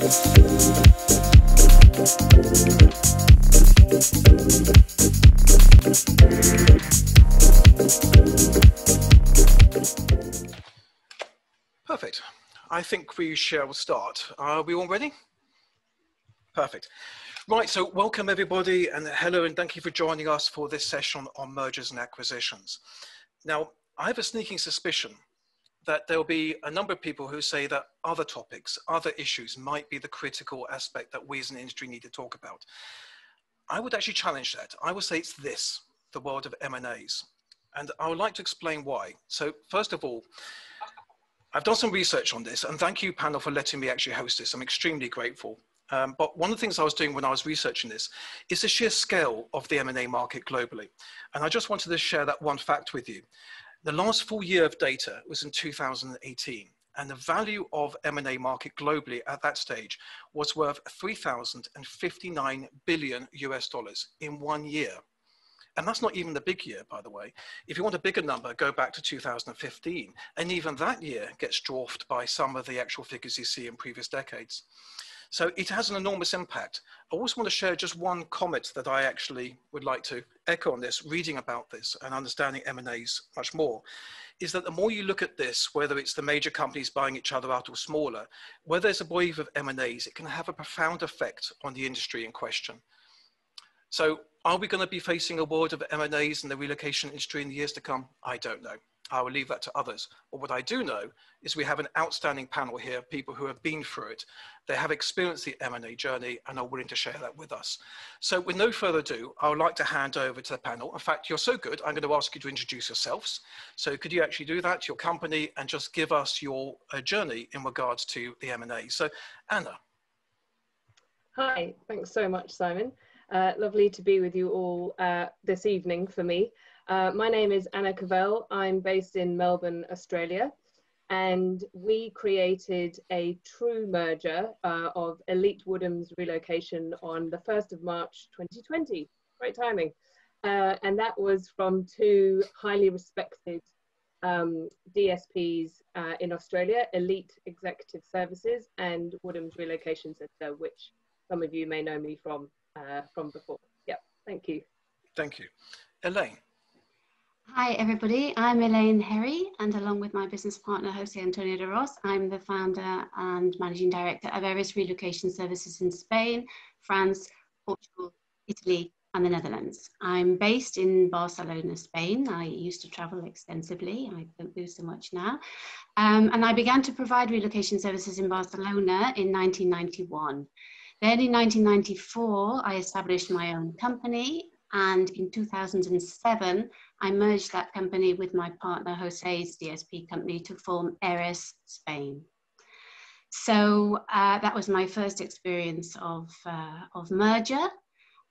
Perfect. I think we shall start. Are we all ready? Perfect. Right, so welcome everybody, and hello, and thank you for joining us for this session on mergers and acquisitions. Now, I have a sneaking suspicion that there'll be a number of people who say that other topics, other issues might be the critical aspect that we as an industry need to talk about. I would actually challenge that. I would say it's this, the world of M&As. And I would like to explain why. So first of all, I've done some research on this, and thank you, panel, for letting me actually host this. I'm extremely grateful. But one of the things I was doing when I was researching this is the sheer scale of the M&A market globally. And I just wanted to share that one fact with you. The last full year of data was in 2018, and the value of M&A market globally at that stage was worth 3,059 billion US dollars in 1 year. And that's not even the big year, by the way. If you want a bigger number, go back to 2015. And even that year gets dwarfed by some of the actual figures you see in previous decades. So it has an enormous impact. I also want to share just one comment that I actually would like to echo on this, reading about this and understanding M&As much more, is that the more you look at this, whether it's the major companies buying each other out or smaller, where there's a wave of M&As, it can have a profound effect on the industry in question. So are we going to be facing a world of M&As in the relocation industry in the years to come? I don't know. I will leave that to others. But what I do know is we have an outstanding panel here, people who have been through it. They have experienced the M&A journey and are willing to share that with us. So with no further ado, I would like to hand over to the panel. In fact, you're so good, I'm going to ask you to introduce yourselves. So could you actually do that, your company, and just give us your journey in regards to the M&A. So Anna. Hi, thanks so much, Simon. Lovely to be with you all this evening for me. My name is Anna Cavell. I'm based in Melbourne, Australia, and we created a true merger of Elite Woodham's Relocation on the 1st of March 2020. Great timing. And that was from two highly respected DSPs in Australia, Elite Executive Services and Woodham's Relocation Centre, which some of you may know me from before. Yeah, thank you. Thank you. Elaine. Hi everybody, I'm Elaine Herry, and along with my business partner Jose Antonio de Ros, I'm the founder and managing director of Eris Relocation Services in Spain, France, Portugal, Italy and the Netherlands. I'm based in Barcelona, Spain. I used to travel extensively. I don't do so much now. And I began to provide relocation services in Barcelona in 1991. Then in 1994, I established my own company, and in 2007, I merged that company with my partner Jose's DSP company to form Eris Spain. So that was my first experience of merger.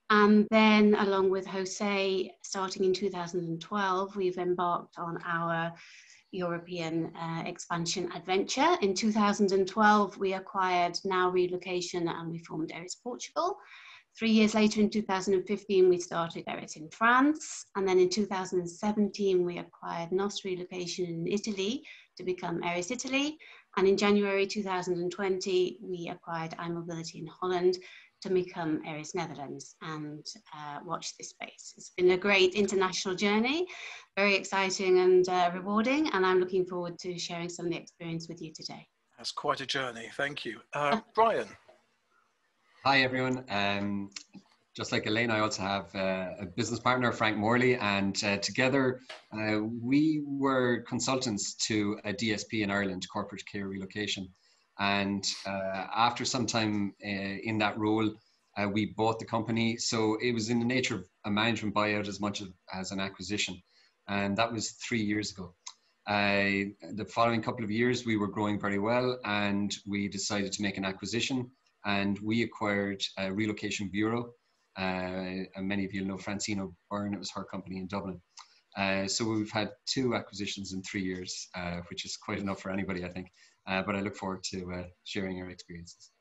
And then along with Jose, starting in 2012, we've embarked on our European expansion adventure. In 2012, we acquired Now Relocation and we formed Eris Portugal. 3 years later, in 2015, we started Eris in France. And then in 2017, we acquired NOS Relocation in Italy to become Eris Italy. And in January 2020, we acquired iMobility in Holland to become Eris Netherlands, and watch this space. It's been a great international journey, very exciting and rewarding, and I'm looking forward to sharing some of the experience with you today. That's quite a journey, thank you. Brian. Hi everyone, just like Elaine, I also have a business partner, Frank Morley, and together we were consultants to a DSP in Ireland, Corporate Care Relocation. And after some time in that role, we bought the company. So it was in the nature of a management buyout as much as an acquisition. And that was 3 years ago. The following couple of years, we were growing very well, and we decided to make an acquisition. And we acquired a relocation bureau. And many of you know Francina Byrne, it was her company in Dublin. So we've had 2 acquisitions in 3 years, which is quite enough for anybody, I think. But I look forward to sharing your experiences.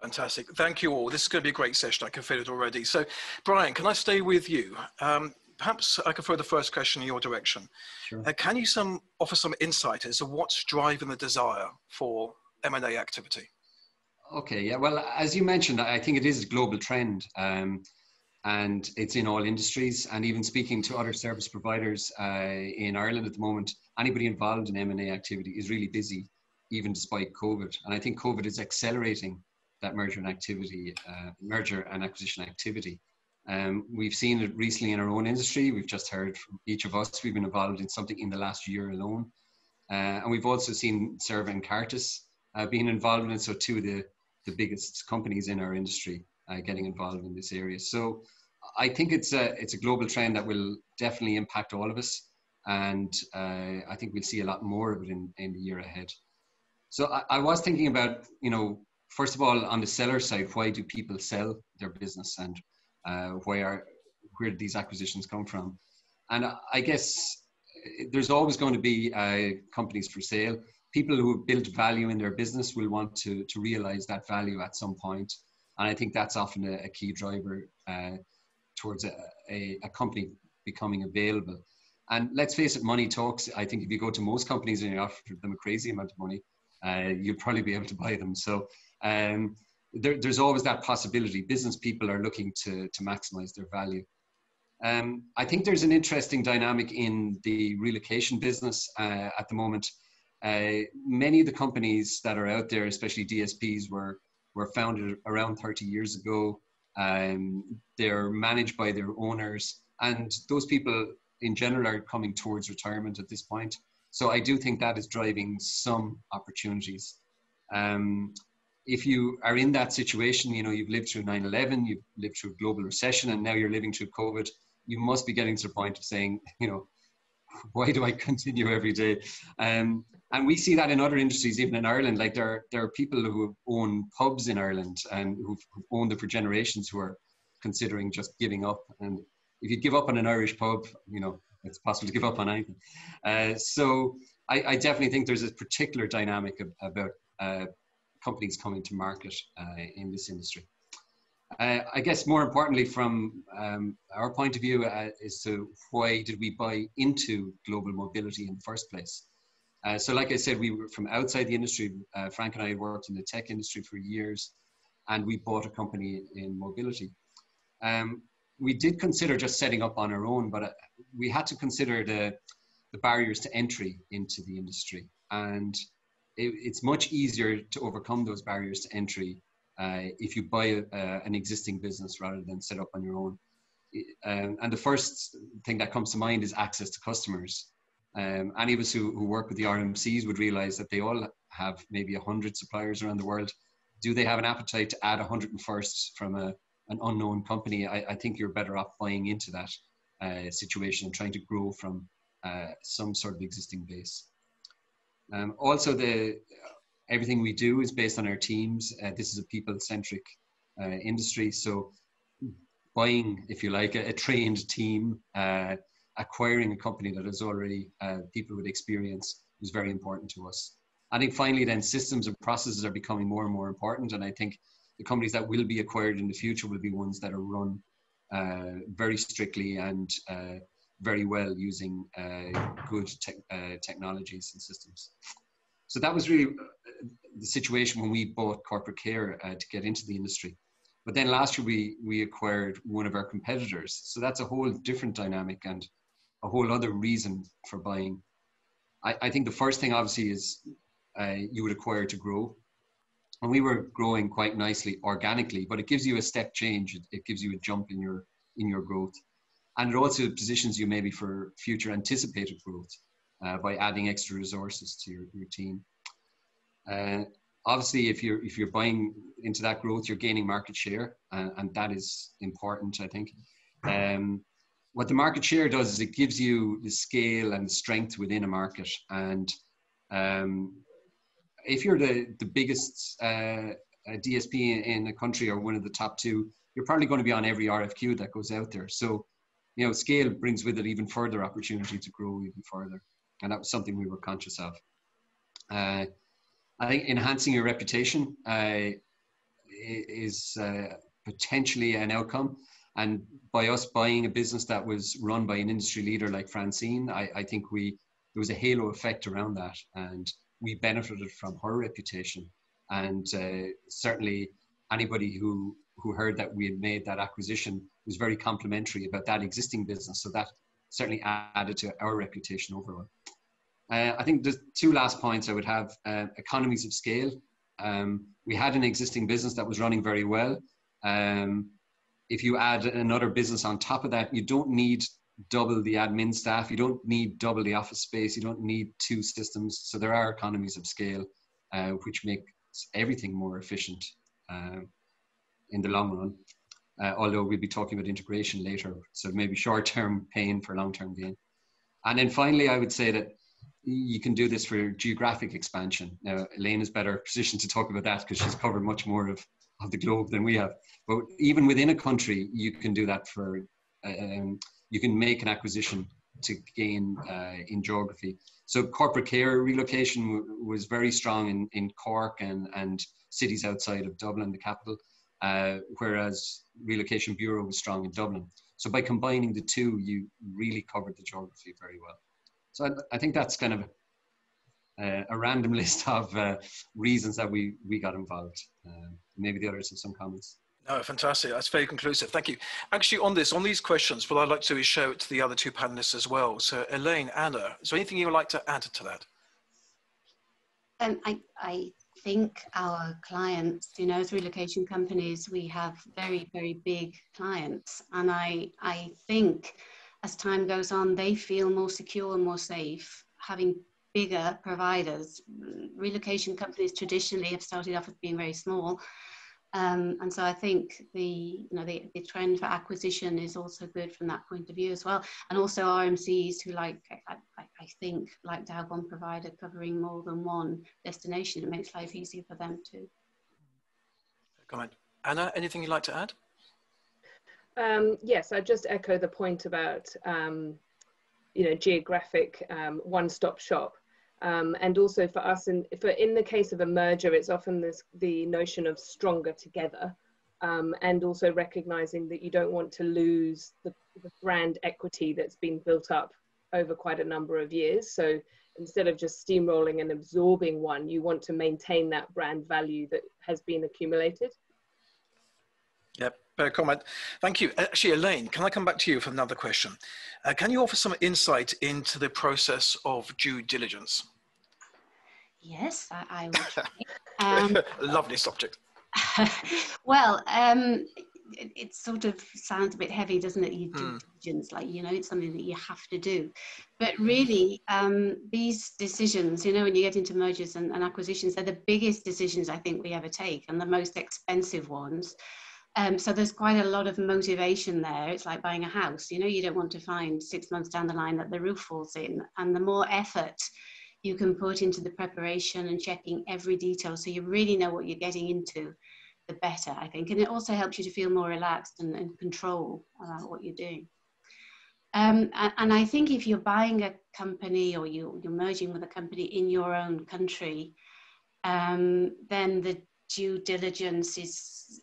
Fantastic. Thank you all. This is going to be a great session. I can feel it already. So, Brian, can I stay with you? Perhaps I can throw the first question in your direction. Sure. Can you offer some insight as to what's driving the desire for M&A activity? Okay, yeah. Well, as you mentioned, I think it is a global trend, and it's in all industries. And even speaking to other service providers in Ireland at the moment, anybody involved in M&A activity is really busy, even despite COVID. And I think COVID is accelerating that merger and acquisition activity. We've seen it recently in our own industry. We've just heard from each of us. We've been involved in something in the last year alone. And we've also seen Serva and Cartus being involved in it. So two of the biggest companies in our industry getting involved in this area. So I think it's a global trend that will definitely impact all of us. And I think we'll see a lot more of it in the year ahead. So I was thinking about, first of all, on the seller side, why do people sell their business, and where do these acquisitions come from? And I guess there's always going to be companies for sale. People who have built value in their business will want to realize that value at some point. And I think that's often a key driver towards a company becoming available. And let's face it, money talks. I think if you go to most companies and you offer them a crazy amount of money, you'll probably be able to buy them. So there's always that possibility. Business people are looking to maximize their value. I think there's an interesting dynamic in the relocation business at the moment. Many of the companies that are out there, especially DSPs, were founded around 30 years ago. They're managed by their owners, and those people in general are coming towards retirement at this point. So I do think that is driving some opportunities. If you are in that situation, you've lived through 9/11, you've lived through a global recession, and now you're living through COVID, you must be getting to the point of saying, why do I continue every day? And we see that in other industries, even in Ireland. Like there are people who own pubs in Ireland and who've owned them for generations who are considering just giving up. And if you give up on an Irish pub, it's possible to give up on anything. So I definitely think there's a particular dynamic about companies coming to market in this industry. I guess more importantly from our point of view is to why did we buy into global mobility in the first place? So like I said, we were from outside the industry. Frank and I worked in the tech industry for years, and we bought a company in mobility. We did consider just setting up on our own, but we had to consider the barriers to entry into the industry. And it's much easier to overcome those barriers to entry if you buy an existing business rather than set up on your own. And the first thing that comes to mind is access to customers. Any of us who work with the RMCs would realize that they all have maybe 100 suppliers around the world. Do they have an appetite to add 101st from an unknown company? I think you're better off buying into that situation and trying to grow from some sort of existing base. Also, everything we do is based on our teams. This is a people-centric industry, so buying, if you like, a trained team, acquiring a company that has already people with experience is very important to us. I think finally then systems and processes are becoming more and more important, and I think the companies that will be acquired in the future will be ones that are run very strictly and very well using good technologies and systems. So that was really the situation when we bought Corporate Care to get into the industry. But then last year we acquired one of our competitors. So that's a whole different dynamic and a whole other reason for buying. I think the first thing obviously is you would acquire to grow. And we were growing quite nicely organically, but it gives you a step change. It gives you a jump in your growth. And it also positions you maybe for future anticipated growth by adding extra resources to your team. Obviously, if you're buying into that growth, you're gaining market share, and that is important, I think. What the market share does is it gives you the scale and strength within a market. And if you're the biggest DSP in a country or one of the top two, you're probably going to be on every RFQ that goes out there. So, scale brings with it even further opportunity to grow even further. And that was something we were conscious of. I think enhancing your reputation is potentially an outcome. And by us buying a business that was run by an industry leader like Francine, I think there was a halo effect around that. And we benefited from her reputation. And certainly anybody who heard that we had made that acquisition was very complimentary about that existing business. So that certainly added to our reputation overall. I think the two last points I would have, economies of scale. We had an existing business that was running very well. If you add another business on top of that, you don't need double the admin staff. You don't need double the office space. You don't need two systems. So there are economies of scale, which make everything more efficient in the long run. Although we'll be talking about integration later. So maybe short-term pain for long-term gain. And then finally, I would say that you can do this for geographic expansion. Now, Elaine is better positioned to talk about that because she's covered much more of the globe than we have. But even within a country, you can do that for, you can make an acquisition to gain in geography. So corporate care relocation was very strong in Cork and cities outside of Dublin, the capital, whereas Relocation Bureau was strong in Dublin. So by combining the two, you really covered the geography very well. So I think that's kind of a random list of reasons that we got involved. Maybe the others have some comments. No, fantastic. That's very conclusive. Thank you. Actually, on these questions, what I'd like to do is show it to the other two panelists as well. So Elaine, Anna, is there anything you would like to add to that? I think our clients, you know, as relocation companies, we have very, very big clients. And I think as time goes on, they feel more secure and more safe having bigger providers. Relocation companies traditionally have started off as being very small. And so I think the trend for acquisition is also good from that point of view as well. And also RMCs who I think like to have one provider covering more than one destination. It makes life easier for them too. Comment. Anna, anything you'd like to add? Yes, I just echo the point about geographic one-stop shop. And also for us, in the case of a merger, it's often the notion of stronger together, and also recognizing that you don't want to lose the brand equity that's been built up over quite a number of years. So instead of just steamrolling and absorbing one, you want to maintain that brand value that has been accumulated. Yep, fair comment. Thank you. Actually, Elaine, can I come back to you for another question? Can you offer some insight into the process of due diligence? Yes, I will try. Lovely subject. Well, it sort of sounds a bit heavy, doesn't it? You due diligence, like, you know, it's something that you have to do. But really, these decisions, you know, when you get into mergers and acquisitions, they're the biggest decisions I think we ever take and the most expensive ones. So there's quite a lot of motivation there. It's like buying a house, you know, you don't want to find 6 months down the line that the roof falls in. And the more effort you can put into the preparation and checking every detail so you really know what you're getting into, the better, I think. And it also helps you to feel more relaxed and in control about what you're doing. And I think if you're buying a company or you're merging with a company in your own country, then the due diligence is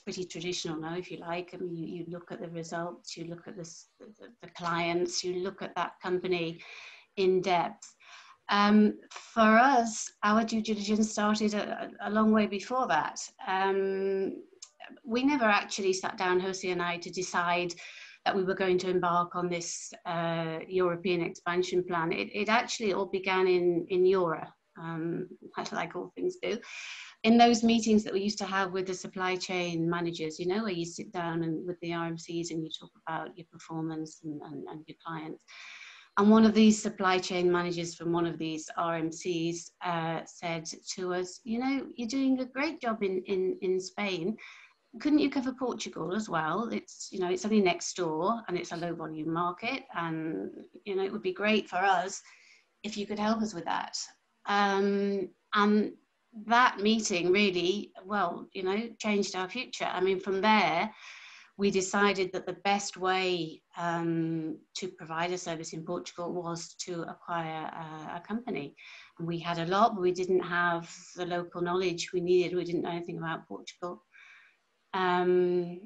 pretty traditional now, if you like. I mean, you look at the results, you look at the clients, you look at that company in depth. For us, our due diligence started a long way before that. We never actually sat down, Jose and I, to decide that we were going to embark on this European expansion plan. It actually all began in Eura, like all things do. In those meetings that we used to have with the supply chain managers, you know, where you sit down and with the RMCs and you talk about your performance and your clients. And one of these supply chain managers from one of these RMCs said to us, you know, you're doing a great job in Spain. Couldn't you cover Portugal as well? It's, you know, it's only next door and it's a low volume market. And, you know, it would be great for us if you could help us with that. And that meeting really, well, you know, changed our future. I mean, from there, we decided that the best way to provide a service in Portugal was to acquire a company. And we had a lot, but we didn't have the local knowledge we needed. We didn't know anything about Portugal. And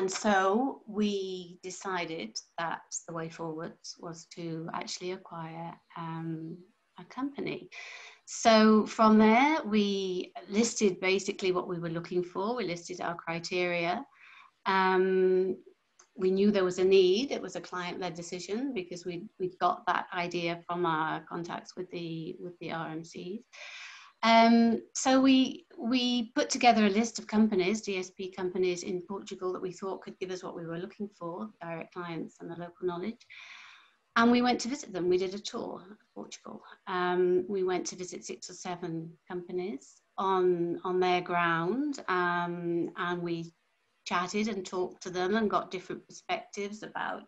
so we decided that the way forward was to actually acquire a company. So from there, we listed basically what we were looking for. We listed our criteria. We knew there was a need. It was a client-led decision because we'd got that idea from our contacts with the RMCs. So we put together a list of companies, DSP companies in Portugal that we thought could give us what we were looking for, direct clients and the local knowledge. And we went to visit them. We did a tour of Portugal. We went to visit 6 or 7 companies on their ground, and we chatted and talked to them and got different perspectives about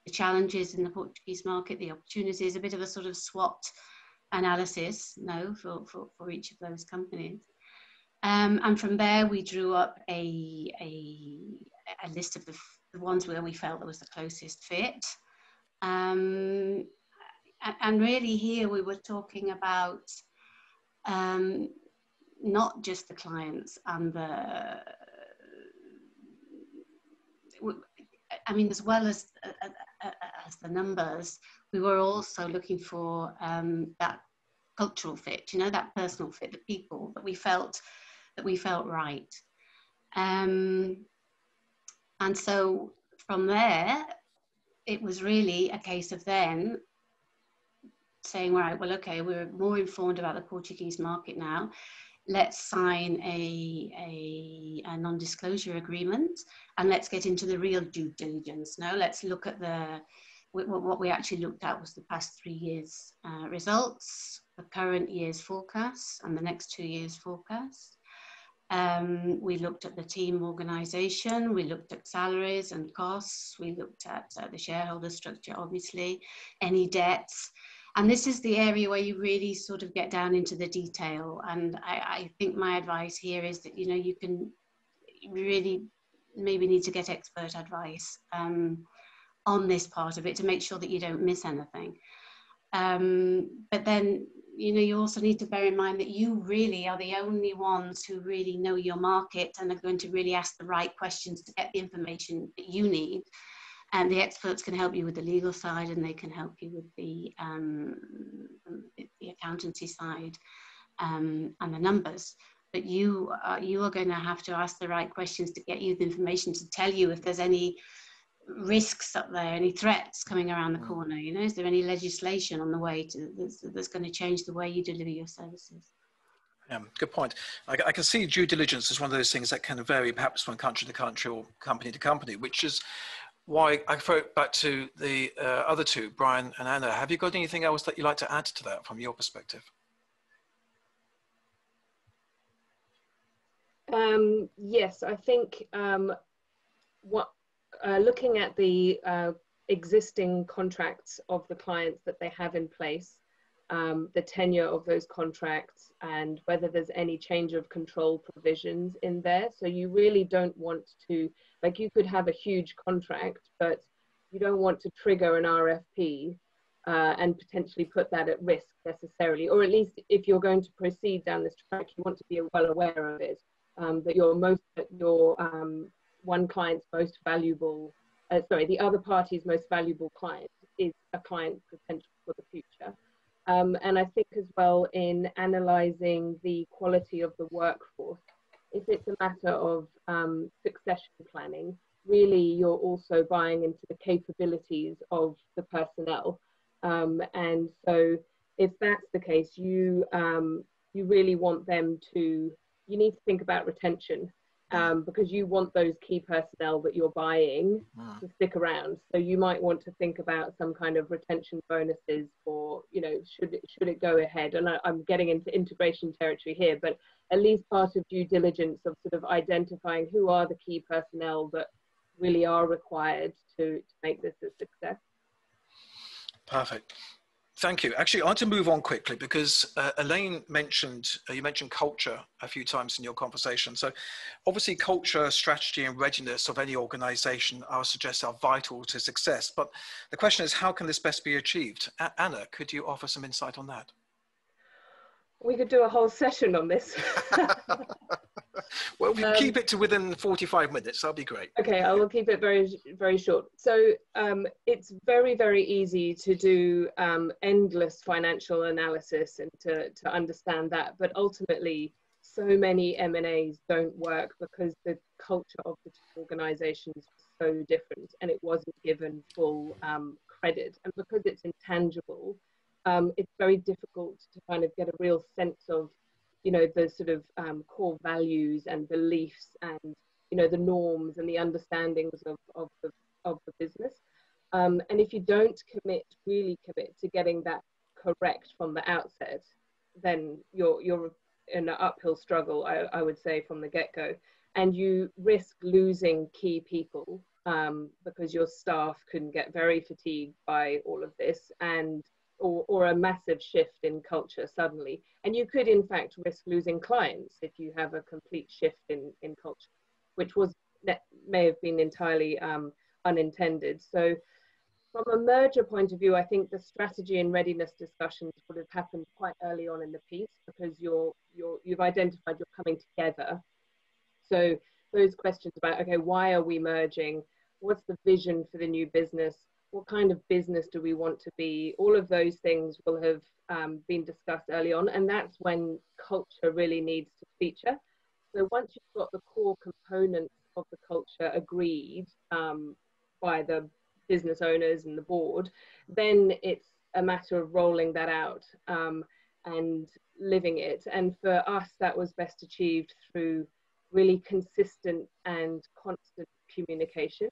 the challenges in the Portuguese market, the opportunities, a bit of a sort of SWOT analysis, for each of those companies. And from there, we drew up a list of the ones where we felt there was the closest fit. And really here we were talking about not just the clients and as well as the numbers, we were also looking for that cultural fit, that personal fit, the people that we felt right. And so from there, it was really a case of then saying, right, well, okay, we're more informed about the Portuguese market now. Let's sign a non-disclosure agreement and let's get into the real due diligence. Now let's look at what we actually looked at was the past 3 years results, the current year's forecast and the next 2 years forecast. We looked at the team organization, we looked at salaries and costs, we looked at the shareholder structure, obviously, any debts. And this is the area where you really sort of get down into the detail. And I think my advice here is that, you can really maybe need to get expert advice on this part of it to make sure that you don't miss anything. But then, you also need to bear in mind that you really are the only ones who really know your market and are going to really ask the right questions to get the information that you need. And the experts can help you with the legal side, and they can help you with the accountancy side and the numbers. But you are going to have to ask the right questions to get you the information to tell you if there's any risks up there, any threats coming around the corner. Is there any legislation on the way that's going to change the way you deliver your services? Yeah, good point. I can see due diligence is one of those things that can vary perhaps from country to country or company to company, which is why I throw it back to the other two, Brian and Anna. Have you got anything else that you'd like to add to that from your perspective? Yes, I think looking at the existing contracts of the clients that they have in place, the tenure of those contracts, and whether there's any change of control provisions in there. So you really don't want to, like, you could have a huge contract, but you don't want to trigger an RFP and potentially put that at risk necessarily, or at least if you're going to proceed down this track, you want to be well aware of it, that your one client's most valuable, the other party's most valuable client is a client potential for the future. And I think as well, in analysing the quality of the workforce, if it's a matter of succession planning, really you're also buying into the capabilities of the personnel. And so if that's the case, you really want them to, you need to think about retention. Because you want those key personnel that you're buying to stick around. So you might want to think about some kind of retention bonuses, or, should it go ahead? And I'm getting into integration territory here, but at least part of due diligence of sort of identifying who are the key personnel that really are required to make this a success. Perfect. Thank you. Actually, I want to move on quickly because Elaine mentioned, you mentioned culture a few times in your conversation. So obviously culture, strategy and readiness of any organization, I would suggest, are vital to success. But the question is, how can this best be achieved? Anna, could you offer some insight on that? We could do a whole session on this. Well, if you keep it to within 45 minutes, that'll be great. Okay, I will keep it very, very short. So it's very, very easy to do endless financial analysis and to understand that. But ultimately, so many M&As don't work because the culture of the two organizations was so different and it wasn't given full credit. And because it's intangible, it's very difficult to kind of get a real sense of, you know, the sort of core values and beliefs and, you know, the norms and the understandings of the business. And if you don't really commit to getting that correct from the outset, then you're in an uphill struggle, I would say, from the get-go. And you risk losing key people because your staff can get very fatigued by all of this, and or a massive shift in culture suddenly. And you could, in fact, risk losing clients if you have a complete shift in culture, which may have been entirely unintended. So from a merger point of view, I think the strategy and readiness discussions would have happened quite early on in the piece because you've identified you're coming together. So those questions about, okay, why are we merging? What's the vision for the new business? What kind of business do we want to be? All of those things will have been discussed early on, and that's when culture really needs to feature. So once you've got the core components of the culture agreed by the business owners and the board, then it's a matter of rolling that out and living it. And for us, that was best achieved through really consistent and constant communication.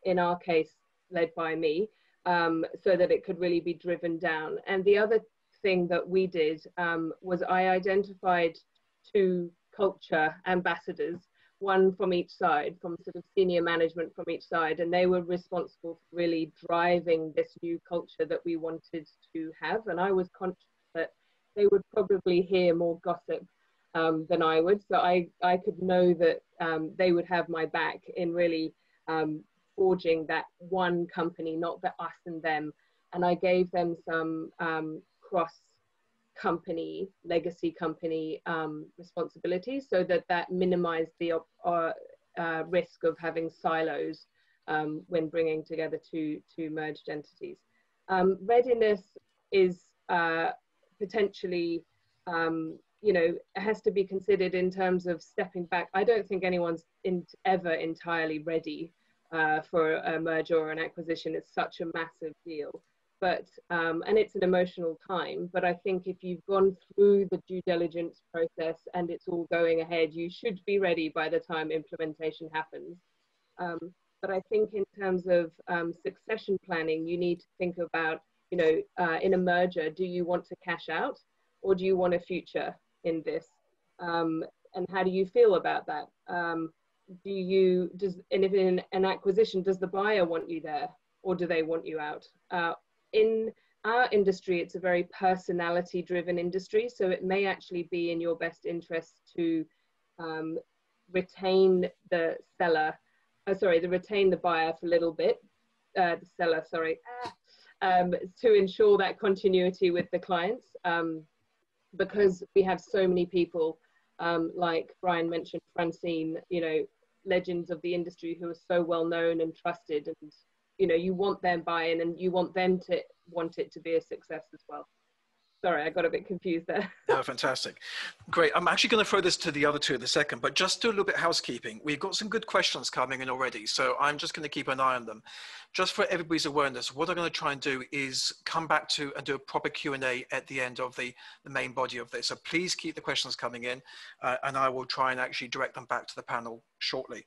In our case, led by me, so that it could really be driven down. And the other thing that we did was I identified 2 culture ambassadors, one from each side, from sort of senior management from each side, and they were responsible for really driving this new culture that we wanted to have. And I was conscious that they would probably hear more gossip than I would, so I could know that they would have my back in really forging that one company, not the us and them. And I gave them some cross-company, legacy company responsibilities so that minimized the risk of having silos when bringing together two merged entities. Readiness is potentially, you know, has to be considered in terms of stepping back. I don't think anyone's ever entirely ready for a merger or an acquisition. It's such a massive deal, but and it's an emotional time. But I think if you've gone through the due diligence process and it's all going ahead, you should be ready by the time implementation happens. But I think in terms of succession planning, you need to think about, you know, in a merger, do you want to cash out or do you want a future in this? And how do you feel about that? And if in an acquisition, does the buyer want you there or do they want you out? In our industry, it's a very personality driven industry. So it may actually be in your best interest to retain the buyer for a little bit, the seller, sorry, to ensure that continuity with the clients. Because we have so many people, like Brian mentioned, Francine, you know, legends of the industry who are so well known and trusted, and you know, you want their buy-in and you want them to want it to be a success as well. Sorry, I got a bit confused there. Oh, fantastic. Great. I'm actually going to throw this to the other two in a second, but just do a little bit of housekeeping. We've got some good questions coming in already, so I'm just going to keep an eye on them. Just for everybody's awareness, what I'm going to try and do is come back to and do a proper Q&A at the end of the main body of this. So please keep the questions coming in, and I will try and actually direct them back to the panel shortly.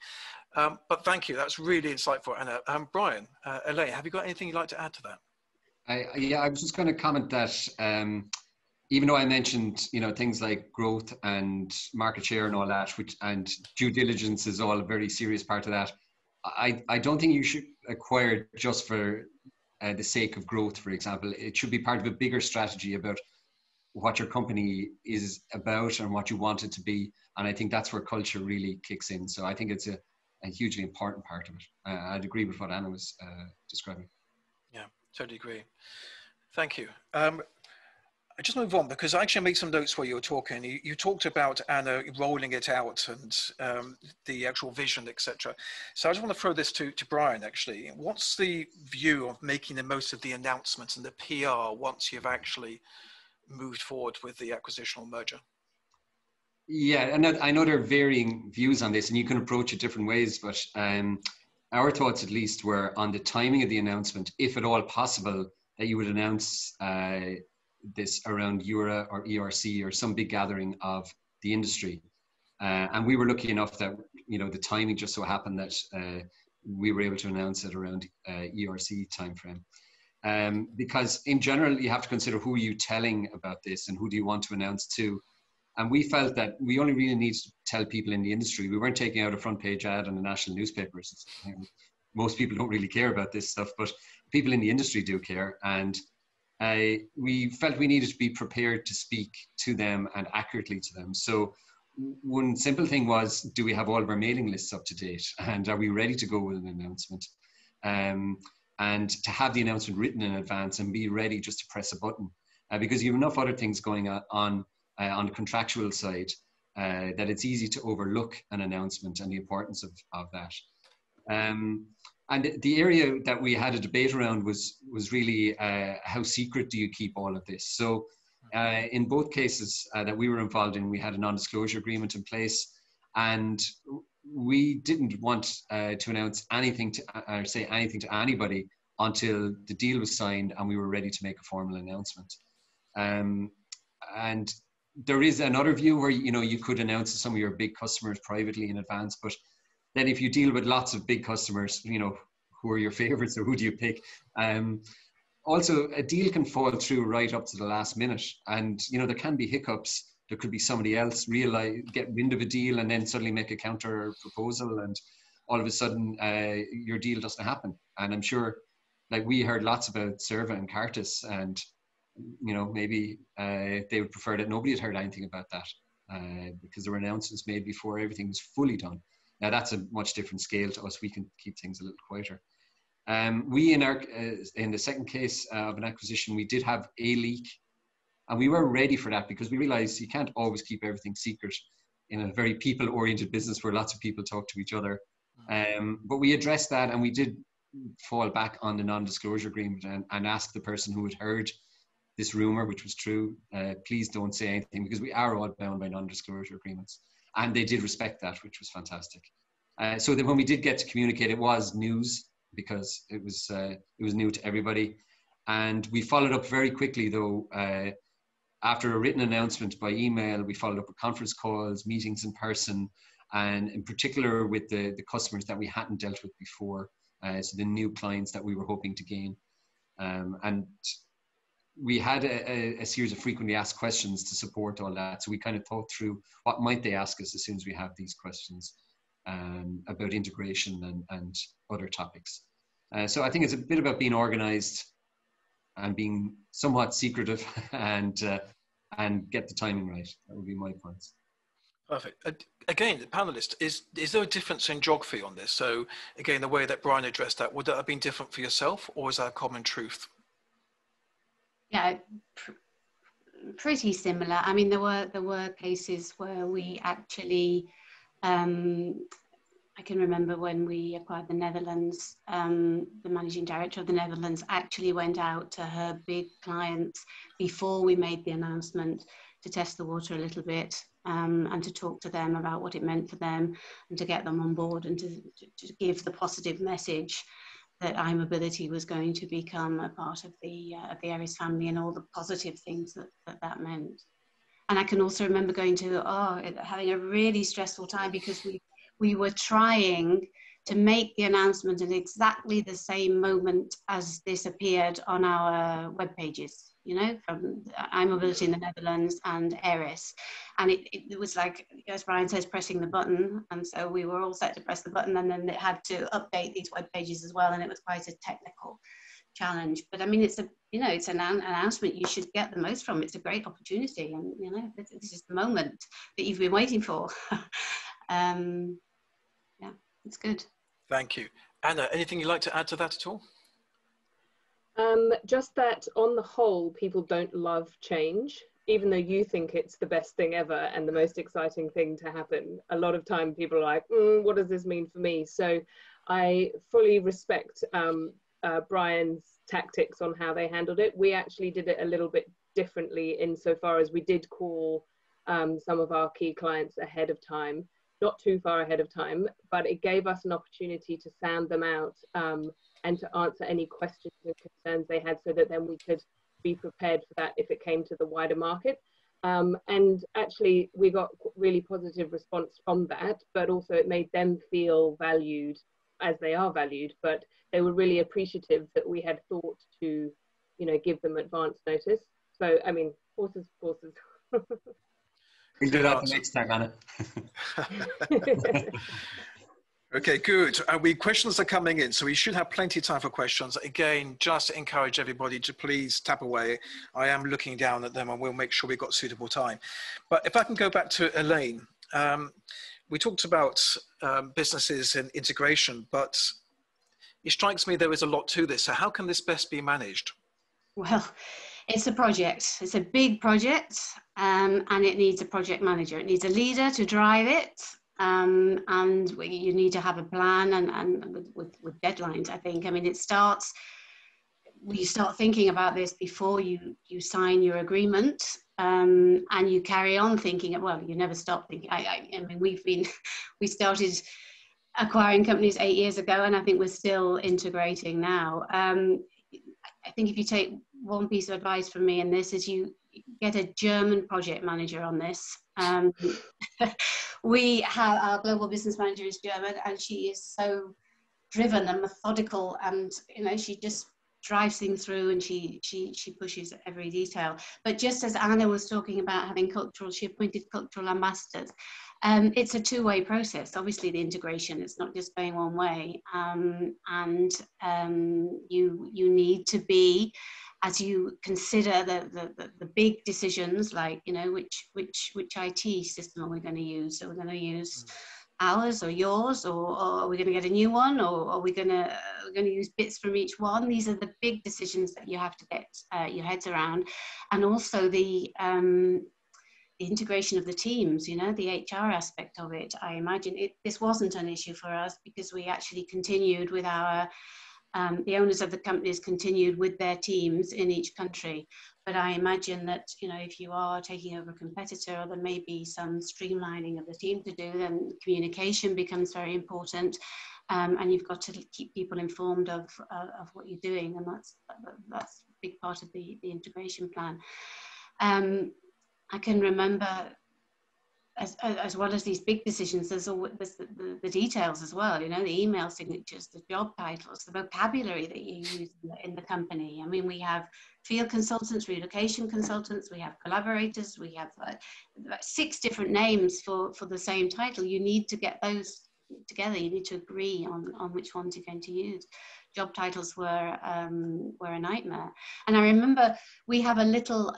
But thank you. That's really insightful, Anna. Brian, Elaine, have you got anything you'd like to add to that? Yeah, I was just going to comment that even though I mentioned, you know, things like growth and market share and all that, and due diligence is all a very serious part of that, I don't think you should acquire just for the sake of growth, for example. It should be part of a bigger strategy about what your company is about and what you want it to be. And I think that's where culture really kicks in. So I think it's a hugely important part of it. I'd agree with what Anna was describing. Yeah, totally agree. Thank you. I just move on because I actually made some notes while you were talking. You talked about Anna rolling it out and the actual vision, etc. So I just want to throw this to Brian, actually. What's the view of making the most of the announcements and the PR once you've actually moved forward with the acquisition or merger? Yeah, and I know there are varying views on this and you can approach it different ways, but our thoughts at least were on the timing of the announcement, if at all possible, that you would announce this around EURA or ERC or some big gathering of the industry. And we were lucky enough that, you know, the timing just so happened that we were able to announce it around ERC timeframe. Because in general, you have to consider who are you telling about this and who do you want to announce to. And we felt that we only really need to tell people in the industry. We weren't taking out a front page ad in the national newspapers. You know, most people don't really care about this stuff, but people in the industry do care. And we felt we needed to be prepared to speak to them and accurately to them. So one simple thing was, do we have all of our mailing lists up to date? And are we ready to go with an announcement? And to have the announcement written in advance and be ready just to press a button. Because you have enough other things going on the contractual side that it's easy to overlook an announcement and the importance of that. And the area that we had a debate around was really how secret do you keep all of this? So in both cases that we were involved in, we had a non-disclosure agreement in place, and we didn't want to announce anything or say anything to anybody until the deal was signed and we were ready to make a formal announcement. And there is another view where, you know, you could announce to some of your big customers privately in advance, but then if you deal with lots of big customers, you know, who are your favorites or who do you pick? Also, a deal can fall through right up to the last minute. And, you know, there can be hiccups. There could be somebody else get wind of a deal and then suddenly make a counter proposal. And all of a sudden, your deal doesn't happen. And I'm sure, like, we heard lots about Serva and Cartus, and, you know, maybe they would prefer that nobody had heard anything about that because there were announcements made before everything was fully done. Now, that's a much different scale to us. We can keep things a little quieter. We, in the second case of an acquisition, we did have a leak, and we were ready for that because we realized you can't always keep everything secret in a very people-oriented business where lots of people talk to each other. But we addressed that, and we did fall back on the non-disclosure agreement and ask the person who had heard this rumor, which was true, please don't say anything, because we are all bound by non-disclosure agreements. And they did respect that, which was fantastic. So that when we did get to communicate, it was news because it was new to everybody. And we followed up very quickly, though. After a written announcement by email, we followed up with conference calls, meetings in person, and in particular with the customers that we hadn't dealt with before, so the new clients that we were hoping to gain. And we had a series of frequently asked questions to support all that. So we kind of thought through what might they ask us as soon as we have these questions about integration and other topics. So I think it's a bit about being organized and being somewhat secretive and get the timing right. That would be my points. Perfect. Again, the panelist, is there a difference in geography on this? So again, the way that Brian addressed that, would that have been different for yourself, or is that a common truth? Yeah, pretty similar. I mean, there were cases where we actually, I can remember when we acquired the Netherlands, the managing director of the Netherlands actually went out to her big clients before we made the announcement to test the water a little bit and to talk to them about what it meant for them and to get them on board and to give the positive message that iMobility was going to become a part of the Aries family and all the positive things that meant. And I can also remember going to, having a really stressful time because we were trying to make the announcement at exactly the same moment as this appeared on our web pages, you know, from iMobility in the Netherlands and Aries. And it was like, as Brian says, pressing the button. And so we were all set to press the button, and then it had to update these web pages as well. And it was quite a technical challenge. But I mean, it's an announcement you should get the most from. It's a great opportunity. And, you know, this is the moment that you've been waiting for. Yeah, it's good. Thank you. Anna, anything you'd like to add to that at all? Just that on the whole, people don't love change, even though you think it's the best thing ever and the most exciting thing to happen. A lot of time people are like, what does this mean for me? So I fully respect Brian's tactics on how they handled it. We actually did it a little bit differently insofar as we did call some of our key clients ahead of time, not too far ahead of time, but it gave us an opportunity to sound them out and to answer any questions and concerns they had, so that then we could be prepared for that if it came to the wider market. And actually we got really positive response from that, but also it made them feel valued, as they are valued, but they were really appreciative that we had thought to, you know, give them advance notice. So, I mean, horses for courses. We'll do that the next time, Anna. Okay, good. Questions are coming in, so we should have plenty of time for questions. Again, just encourage everybody to please tap away. I am looking down at them and we'll make sure we've got suitable time. But if I can go back to Elaine, we talked about businesses and integration, but it strikes me there is a lot to this. So how can this best be managed? Well, it's a project. It's a big project, and it needs a project manager. It needs a leader to drive it. And you need to have a plan and with deadlines, I think. I mean, you start thinking about this before you sign your agreement, and you carry on thinking, well, you never stop thinking. I mean, we started acquiring companies 8 years ago, and I think we're still integrating now. I think if you take one piece of advice from me in this, is you get a German project manager on this. We have our global business manager is German, and she is so driven and methodical, and you know, she just drives things through, and she pushes every detail. But just as Anna was talking about having she appointed cultural ambassadors. It's a two-way process. Obviously, the integration, it's not just going one way, and you need to be, as you consider the big decisions, like, you know, which IT system are we going to use? So we're going to use ours or yours, or are we going to get a new one, or are we going to use bits from each one? These are the big decisions that you have to get your heads around, and also the integration of the teams, you know, the HR aspect of it. I imagine this wasn't an issue for us because we actually continued with our the owners of the companies continued with their teams in each country. But I imagine that, you know, if you are taking over a competitor, or there may be some streamlining of the team to do, then communication becomes very important, and you've got to keep people informed of what you're doing, and that's a big part of the integration plan. I can remember, as well as these big decisions, there's the details as well, you know, the email signatures, the job titles, the vocabulary that you use in the company. I mean, we have field consultants, relocation consultants, we have collaborators, we have 6 different names for the same title. You need to get those together. You need to agree on which ones you're going to use. Job titles were a nightmare. And I remember we have a little,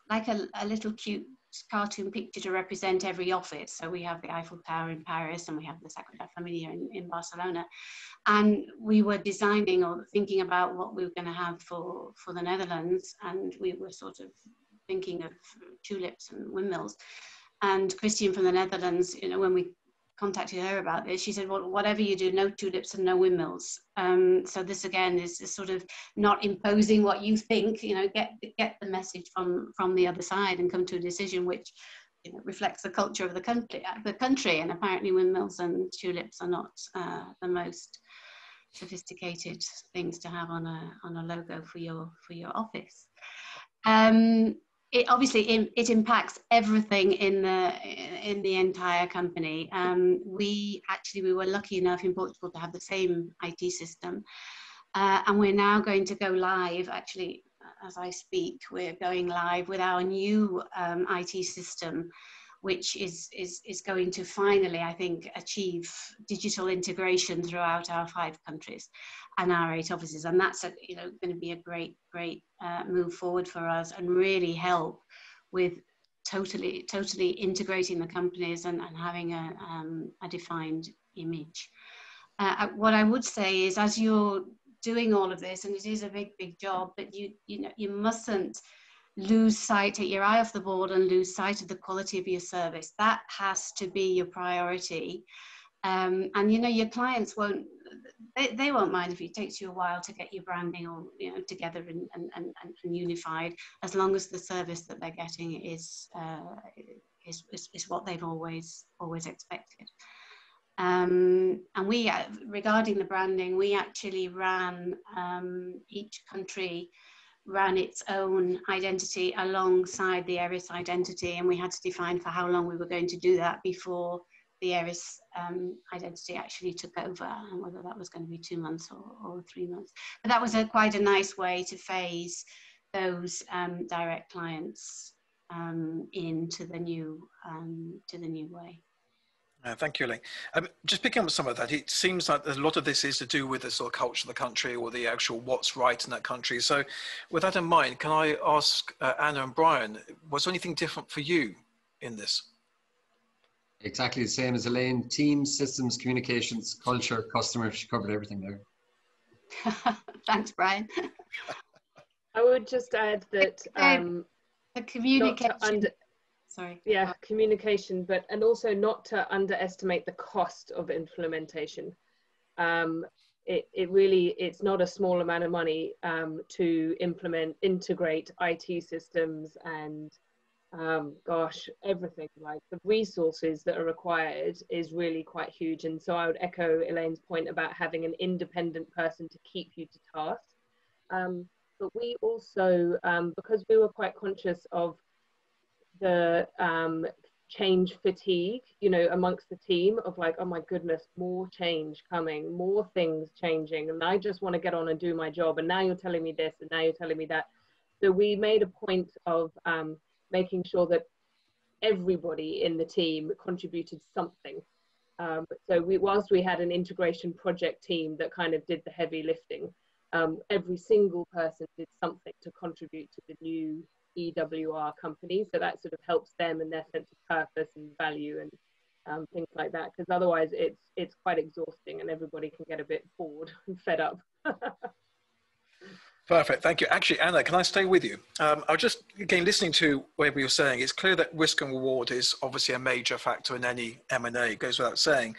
like a little cute cartoon picture to represent every office. So we have the Eiffel Tower in Paris, and we have the Sagrada Familia in Barcelona. And we were designing or thinking about what we were going to have for the Netherlands, and we were sort of thinking of tulips and windmills. And Christian from the Netherlands, you know, when we contacted her about this, she said, well, whatever you do, no tulips and no windmills. So this again is sort of not imposing what you think, you know, get the message from the other side and come to a decision which, you know, reflects the culture of the country. And apparently windmills and tulips are not the most sophisticated things to have on a logo for your office. It obviously impacts everything in the entire company. We were lucky enough in Portugal to have the same IT system, and we're now going to go live. Actually, as I speak, we're going live with our new IT system, which is going to finally, I think, achieve digital integration throughout our 5 countries and our 8 offices. And that's going to be a great move forward for us, and really help with totally integrating the companies and having a defined image. What I would say is, as you're doing all of this, and it is a big job, but you mustn't lose sight, take your eye off the ball and lose sight of the quality of your service. That has to be your priority. And your clients won't, they won't mind if it takes you a while to get your branding all together and unified, as long as the service that they're getting is what they've always expected. And we, regarding the branding, we actually ran, each country ran its own identity alongside the ERIS identity, and we had to define for how long we were going to do that before the ERIS identity actually took over, and whether that was going to be 2 months or 3 months. But that was quite a nice way to phase those direct clients into the new way. Thank you, Elaine. Just picking up some of that, it seems like a lot of this is to do with the sort of culture of the country, or the actual what's right in that country. So with that in mind, can I ask Anna and Brian, was there anything different for you in this? Exactly the same as Elaine. Teams, systems, communications, culture, customer. She covered everything there. Thanks, Brian. I would just add that the communication. Sorry. Yeah, communication, and also not to underestimate the cost of implementation. It's not a small amount of money to integrate IT systems and everything. Like, the resources that are required is really quite huge. And so I would echo Elaine's point about having an independent person to keep you to task. But we also, because we were quite conscious of the change fatigue, amongst the team, of like, oh my goodness, more change coming, more things changing, and I just want to get on and do my job, and now you're telling me this, and now you're telling me that. So we made a point of making sure that everybody in the team contributed something. So whilst we had an integration project team that kind of did the heavy lifting, every single person did something to contribute to the new EWR company, so that sort of helps them and their sense of purpose and value and things like that, because otherwise it's quite exhausting and everybody can get a bit bored and fed up. Perfect, thank you. Actually, Anna, can I stay with you? I just, again, listening to what you were saying, it's clear that risk and reward is obviously a major factor in any M&A, it goes without saying.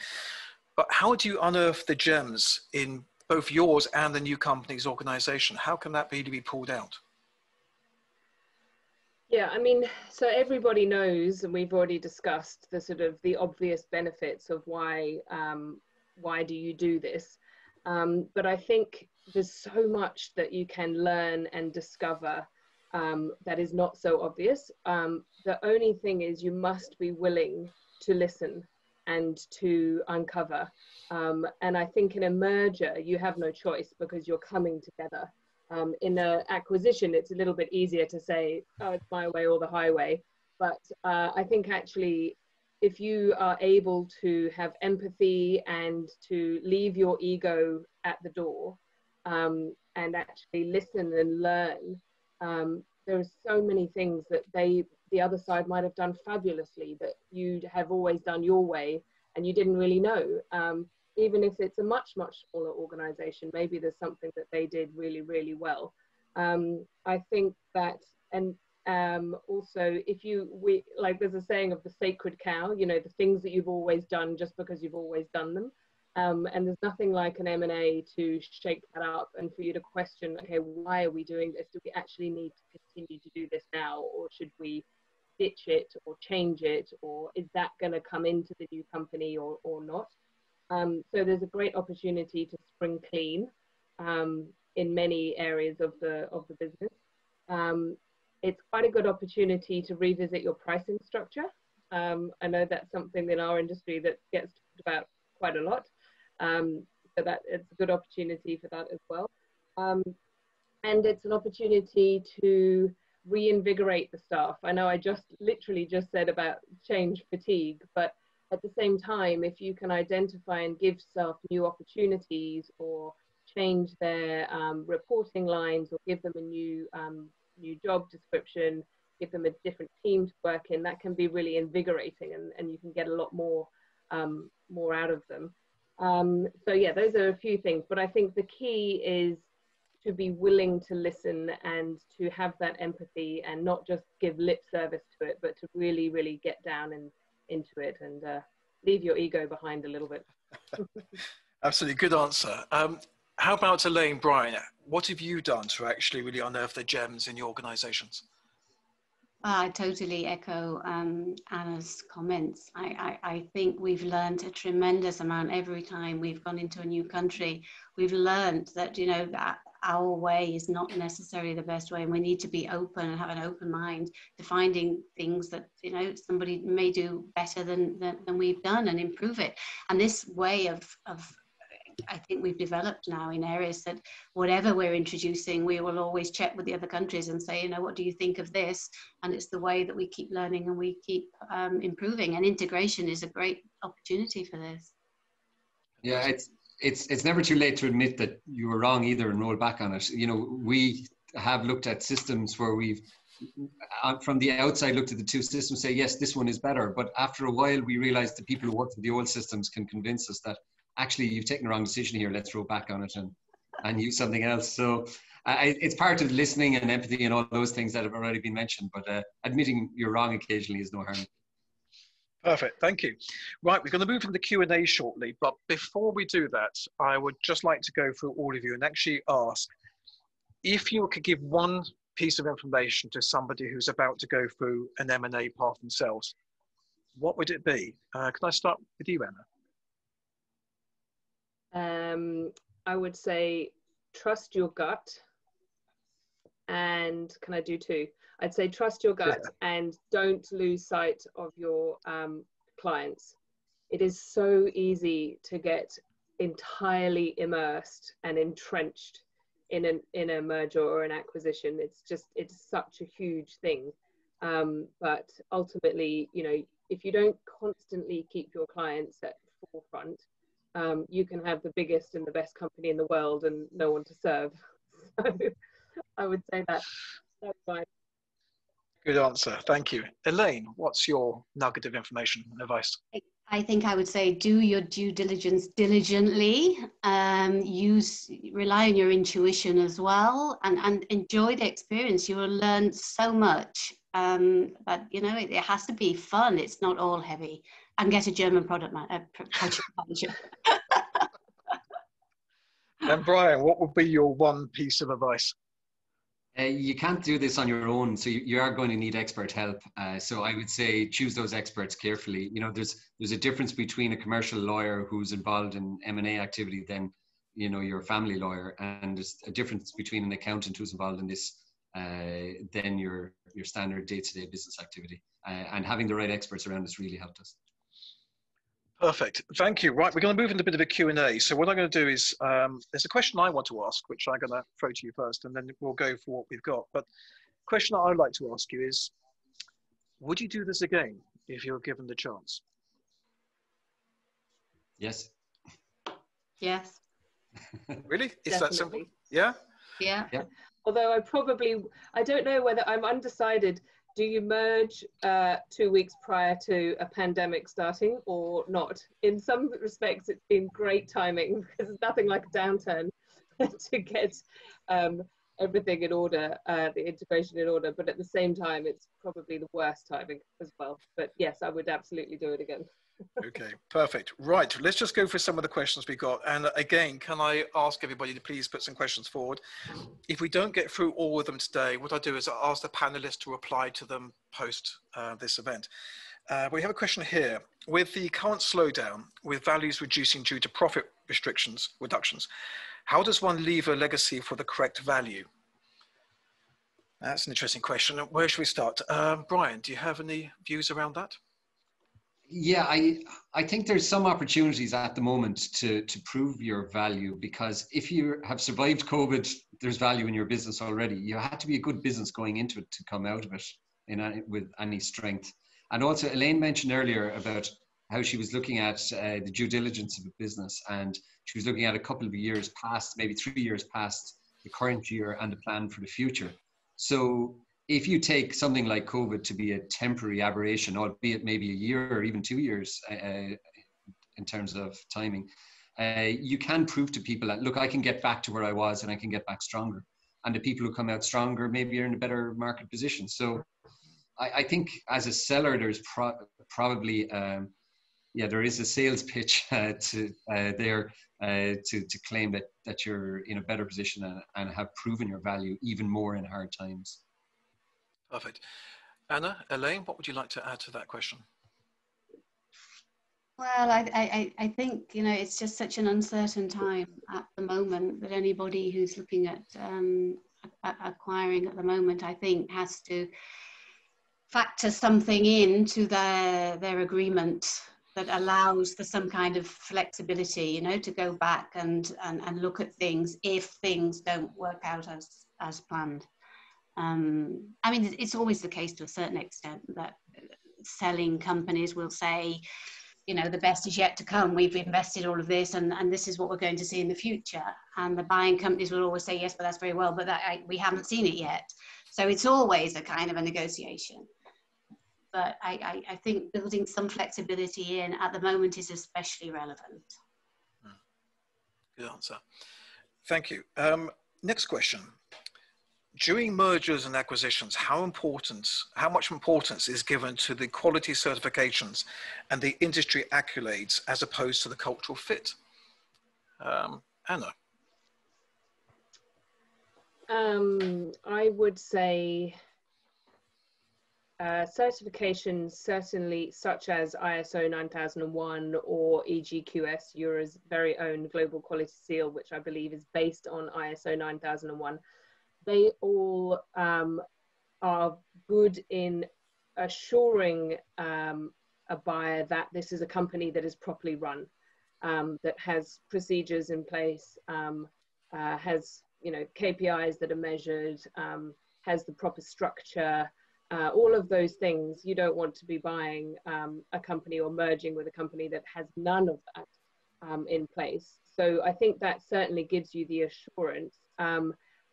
But how do you unearth the gems in both yours and the new company's organization? How can that really be pulled out? Yeah, I mean, so everybody knows, and we've already discussed the sort of the obvious benefits of why do you do this? But I think there's so much that you can learn and discover that is not so obvious. The only thing is you must be willing to listen and to uncover. And I think in a merger, you have no choice because you're coming together. In an acquisition, it's a little bit easier to say, oh, it's my way or the highway. But I think actually, if you are able to have empathy and to leave your ego at the door and actually listen and learn, there are so many things that the other side might have done fabulously that you'd have always done your way and you didn't really know. Even if it's a much smaller organization, maybe there's something that they did really, really well. I think that, and also like there's a saying of the sacred cow, the things that you've always done just because you've always done them. And there's nothing like an M&A to shake that up and for you to question, okay, why are we doing this? Do we actually need to continue to do this now? Or should we ditch it or change it? Or is that going to come into the new company or not? So there's a great opportunity to spring clean in many areas of the business. It's quite a good opportunity to revisit your pricing structure. I know that's something in our industry that gets talked about quite a lot. So that it's a good opportunity for that as well. And it's an opportunity to reinvigorate the staff. I know I literally just said about change fatigue, but at the same time, if you can identify and give staff new opportunities or change their reporting lines or give them a new job description, give them a different team to work in, that can be really invigorating and you can get a lot more out of them. So yeah, those are a few things, but I think the key is to be willing to listen and to have that empathy and not just give lip service to it, but to really, really get down and into it and leave your ego behind a little bit. Absolutely, good answer. How about Elaine, Brian? What have you done to actually really unearth the gems in your organizations? I totally echo Anna's comments. I think we've learned a tremendous amount every time we've gone into a new country. We've learned that, you know, that our way is not necessarily the best way, and we need to be open and have an open mind to finding things that, you know, somebody may do better than we've done and improve it. And this way of I think we've developed now in areas that whatever we're introducing, we will always check with the other countries and say, you know, what do you think of this? And it's the way that we keep learning and we keep improving. And integration is a great opportunity for this. Yeah, it's never too late to admit that you were wrong either and roll back on it. You know, we have looked at systems where we've, from the outside, looked at the two systems, say, yes, this one is better. But after a while, we realized the people who worked with the old systems can convince us that actually you've taken the wrong decision here, let's roll back on it and use something else. So it's part of listening and empathy and all those things that have already been mentioned, but admitting you're wrong occasionally is no harm. Perfect, thank you. Right, we're going to move into the Q&A shortly, but before we do that, I would just like to go through all of you and actually ask, if you could give one piece of information to somebody who's about to go through an M&A path themselves, what would it be? Can I start with you, Anna? I would say trust your gut. And can I do two? I'd say trust your gut and don't lose sight of your clients. It is so easy to get entirely immersed and entrenched in a merger or an acquisition. It's such a huge thing. But ultimately, you know, if you don't constantly keep your clients at the forefront, you can have the biggest and the best company in the world and no one to serve. So I would say that's fine. Good answer, thank you. Elaine, what's your nugget of information and advice? I think I would say do your due diligence diligently, rely on your intuition as well, and enjoy the experience. You will learn so much, but you know, it has to be fun. It's not all heavy. And get a German project manager. And Brian, what would be your one piece of advice? You can't do this on your own, so you are going to need expert help. So I would say choose those experts carefully. You know, there's a difference between a commercial lawyer who's involved in M&A activity than, you know, your family lawyer, and there's a difference between an accountant who's involved in this than your standard day-to-day business activity. And having the right experts around us really helped us. Perfect, thank you. Right, we're going to move into a bit of a Q&A. So what I'm going to do is, there's a question I want to ask, which I'm going to throw to you first, and then we'll go for what we've got. But the question that I'd like to ask you is, would you do this again if you were given the chance? Yes. Yes. Really? It's Definitely. that simple? Yeah? Yeah. Yeah. Although I don't know whether I'm undecided. Do you merge 2 weeks prior to a pandemic starting or not? In some respects, it's been great timing because there's nothing like a downturn to get everything in order, the integration in order. But at the same time, it's probably the worst timing as well. But yes, I would absolutely do it again. Okay, perfect. Right, let's just go through some of the questions we got. And again, can I ask everybody to please put some questions forward? If we don't get through all of them today, what I do is I ask the panelists to reply to them post this event. We have a question here. With the current slowdown, with values reducing due to profit reductions, how does one leave a legacy for the correct value? That's an interesting question. Where should we start? Brian, do you have any views around that? Yeah, I think there's some opportunities at the moment to prove your value, because if you have survived COVID, there's value in your business already. You had to be a good business going into it to come out of it with any strength. And also, Elaine mentioned earlier about how she was looking at the due diligence of a business, and she was looking at a couple of years past, maybe 3 years past the current year, and the plan for the future. So if you take something like COVID to be a temporary aberration, albeit maybe a year or even 2 years in terms of timing, you can prove to people that, look, I can get back to where I was and I can get back stronger. And the people who come out stronger maybe are in a better market position. So I think as a seller, there's probably, there is a sales pitch to claim that you're in a better position and have proven your value even more in hard times. Perfect. Anna, Elaine, what would you like to add to that question? Well, I think, you know, it's just such an uncertain time at the moment that anybody who's looking at acquiring at the moment, I think, has to factor something into their agreement that allows for some kind of flexibility, you know, to go back and look at things if things don't work out as planned. I mean, it's always the case to a certain extent that selling companies will say, you know, the best is yet to come. We've invested all of this and this is what we're going to see in the future. And the buying companies will always say, yes, but that's very well, but we haven't seen it yet. So it's always a kind of a negotiation. But I think building some flexibility in at the moment is especially relevant. Good answer. Thank you. Next question. During mergers and acquisitions, how much importance is given to the quality certifications and the industry accolades as opposed to the cultural fit? Anna? I would say certifications, certainly such as ISO 9001 or EGQS, Euro's very own global quality seal, which I believe is based on ISO 9001. They all are good in assuring a buyer that this is a company that is properly run, that has procedures in place, has, you know, KPIs that are measured, has the proper structure, all of those things. You don't want to be buying a company or merging with a company that has none of that in place. So I think that certainly gives you the assurance.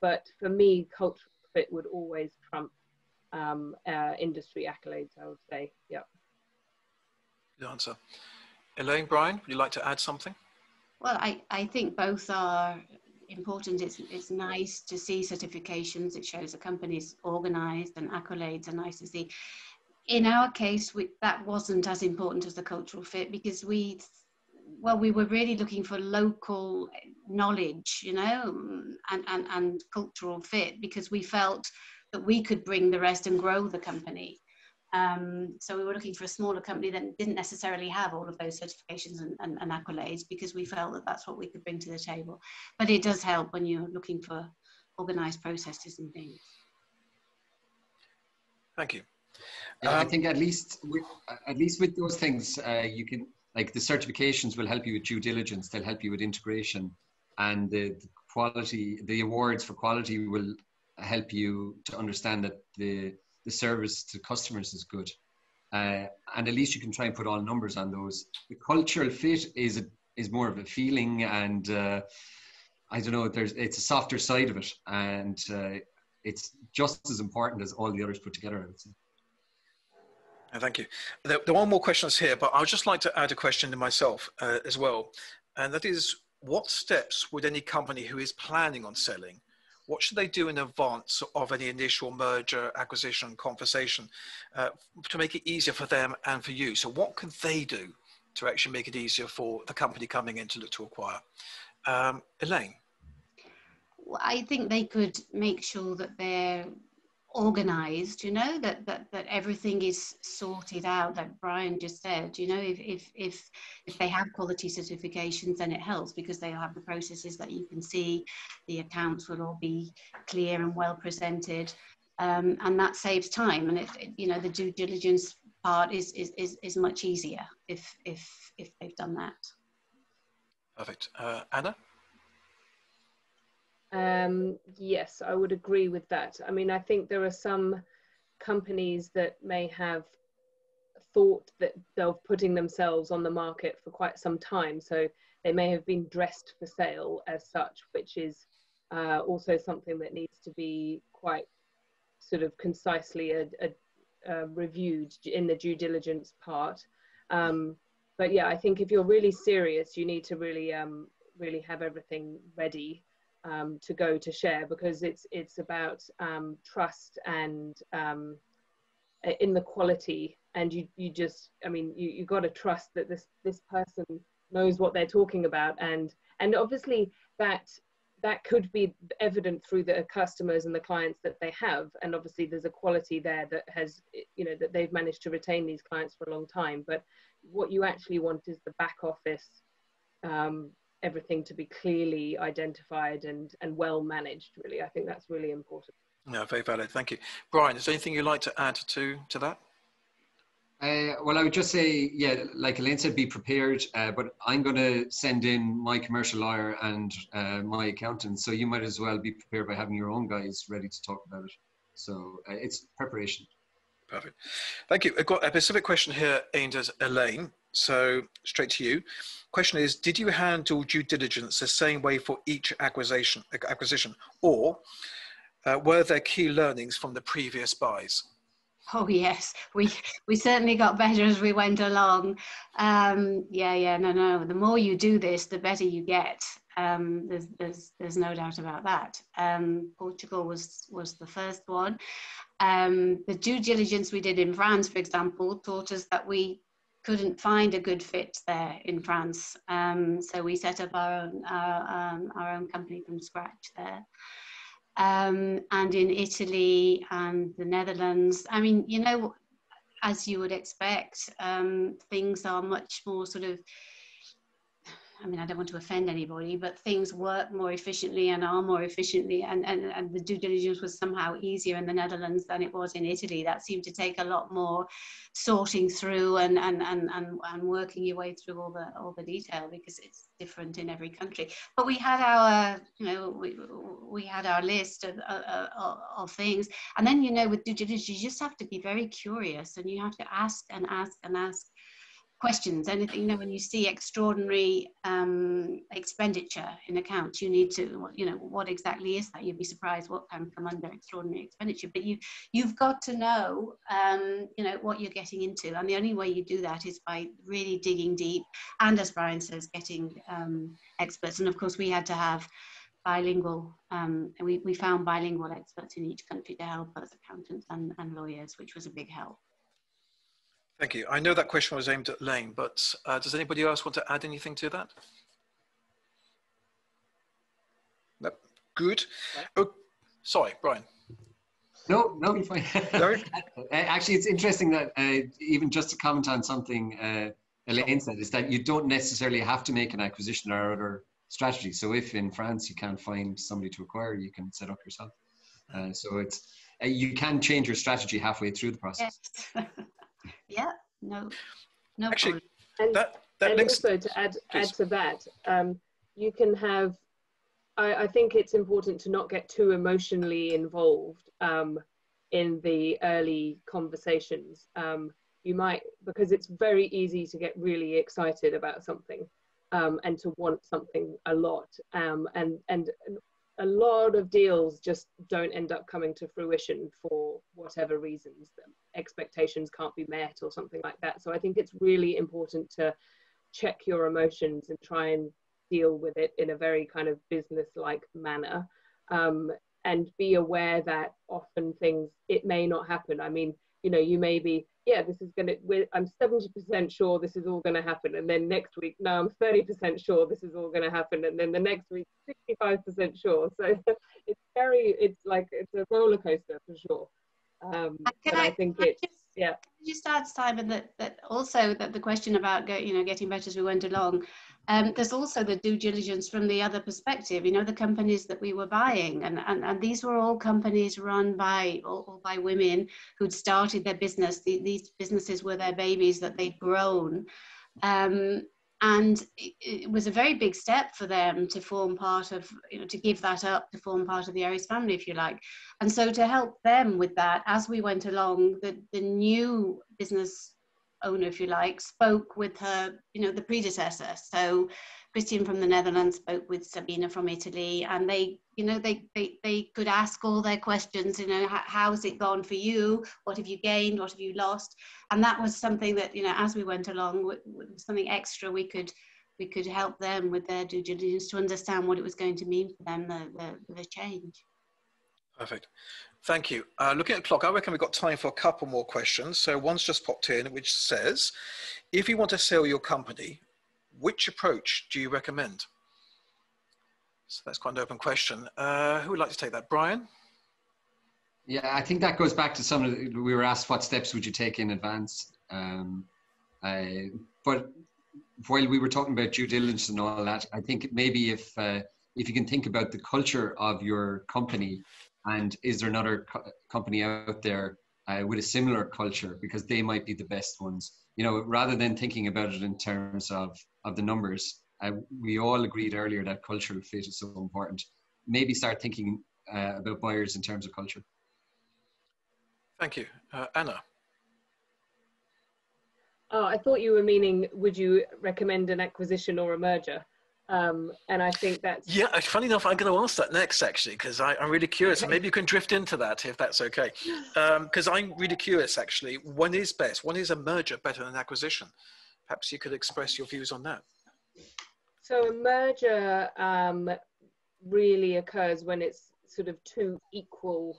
But for me, cultural fit would always trump industry accolades, I would say. Yeah. Good answer. Elaine, Brian, would you like to add something? Well, I think both are important. It's nice to see certifications. It shows a company's organized, and accolades are nice to see. In our case, that wasn't as important as the cultural fit, because we were really looking for local knowledge, you know, and cultural fit, because we felt that we could bring the rest and grow the company. So we were looking for a smaller company that didn't necessarily have all of those certifications and accolades, because we felt that that's what we could bring to the table. But it does help when you're looking for organized processes and things. Thank you. Yeah, I think at least with those things, you can, like, the certifications will help you with due diligence. They'll help you with integration, and the quality, the awards for quality will help you to understand that the service to customers is good. And at least you can try and put all numbers on those. The cultural fit is more of a feeling, and I don't know, it's a softer side of it, and it's just as important as all the others put together, I would say. Thank you. There are one more questions here, but I would just like to add a question to myself as well. And that is, what steps would any company who is planning on selling, what should they do in advance of any initial merger, acquisition, conversation to make it easier for them and for you? So what could they do to actually make it easier for the company coming in to look to acquire? Elaine? Well, I think they could make sure that they're organized, you know, that everything is sorted out, like Brian just said. You know, if they have quality certifications, then it helps, because they'll have the processes that you can see. The accounts will all be clear and well presented, and that saves time. And you know, the due diligence part is much easier if they've done that. Perfect. Anna? Yes, I would agree with that. I mean, I think there are some companies that may have thought that they're putting themselves on the market for quite some time. So they may have been dressed for sale as such, which is also something that needs to be quite sort of concisely reviewed in the due diligence part. but yeah, I think if you're really serious, you need to really really have everything ready to go to share, because it's about trust and in the quality, and you just, I mean, you got to trust that this person knows what they're talking about, and obviously that could be evident through the customers and the clients that they have, and obviously there's a quality there that has, you know, that they've managed to retain these clients for a long time. But what you actually want is the back office, everything to be clearly identified and well managed, really. I think that's really important. No, very valid. Thank you. Brian, is there anything you'd like to add to that? Well, I would just say, yeah, like Elaine said, be prepared, but I'm going to send in my commercial lawyer and my accountant, so you might as well be prepared by having your own guys ready to talk about it. So it's preparation. Perfect. Thank you. I've got a specific question here aimed at Elaine, so straight to you. Question is, did you handle due diligence the same way for each acquisition, or were there key learnings from the previous buys? Oh yes, we certainly got better as we went along. No. The more you do this, the better you get. There's no doubt about that. Portugal was the first one. The due diligence we did in France, for example, taught us that we couldn't find a good fit there in France. So we set up our own company from scratch there. And in Italy and the Netherlands, I mean, you know, as you would expect, things are much more sort of, I mean, I don't want to offend anybody, but things work more efficiently and are more efficiently, and the due diligence was somehow easier in the Netherlands than it was in Italy. That seemed to take a lot more sorting through and working your way through all the detail, because it's different in every country. But we had our, you know, we had our list of things, and then, you know, with due diligence, you just have to be very curious, and you have to ask and ask and ask questions. Anything, you know, when you see extraordinary expenditure in accounts, you need to, you know, what exactly is that? You'd be surprised what can come under extraordinary expenditure. But you've got to know, you know, what you're getting into, and the only way you do that is by really digging deep, and as Brian says, getting experts. And of course, we had to have bilingual. We found bilingual experts in each country to help us, accountants and lawyers, which was a big help. Thank you. I know that question was aimed at Elaine, but does anybody else want to add anything to that? No. Good. Oh, sorry, Brian. No, you're fine. Actually, it's interesting that even just to comment on something Elaine said, is that you don't necessarily have to make an acquisition or other strategy. So if in France you can't find somebody to acquire, you can set up yourself. So it's you can change your strategy halfway through the process. Yes. Yeah, no Actually, and, that and links, also to add to that, you can have, I think it's important to not get too emotionally involved in the early conversations. You might, because it's very easy to get really excited about something and to want something a lot, and a lot of deals just don't end up coming to fruition for whatever reasons. Expectations can't be met or something like that. So I think it's really important to check your emotions and try and deal with it in a very kind of business-like manner, and be aware that often things, it may not happen. I mean, you know, you may be, yeah, this is going to, I'm 70% sure this is all going to happen. And then next week, no, I'm 30% sure this is all going to happen. And then the next week, 65% sure. So it's like, it's a roller coaster for sure. I think it's, yeah. Can I just add, Simon, that also that the question about getting better as we went along, there's also the due diligence from the other perspective. You know, the companies that we were buying, and these were all companies run by women who'd started their business. These businesses were their babies that they'd grown. And it was a very big step for them to form part of, to give that up, to form part of the Aries family, if you like. And so to help them with that, as we went along, the new business owner, if you like, spoke with her, the predecessor. So Christian from the Netherlands spoke with Sabina from Italy, and they, you know, they could ask all their questions. You know, how's it gone for you? What have you gained? What have you lost? And that was something that, you know, as we went along, something extra we could help them with their due diligence to understand what it was going to mean for them, the change. Perfect. Thank you. Looking at the clock, I reckon we've got time for a couple more questions. So one's just popped in, which says, if you want to sell your company, which approach do you recommend? So that's quite an open question. Who would like to take that? Brian? Yeah, I think that goes back to some of the, we were asked what steps would you take in advance. But while we were talking about due diligence and all that, I think maybe if you can think about the culture of your company, and is there another company out there with a similar culture, because they might be the best ones, you know, rather than thinking about it in terms of the numbers. We all agreed earlier that cultural fit is so important. Maybe start thinking about buyers in terms of culture. Thank you. Anna? Oh, I thought you were meaning, would you recommend an acquisition or a merger? And I think that's... Yeah, funny enough, I'm going to ask that next, actually, because I'm really curious. And maybe you can drift into that, if that's okay. Because I'm really curious, actually, when is best? When is a merger better than an acquisition? Perhaps you could express your views on that. So a merger really occurs when it's sort of two equal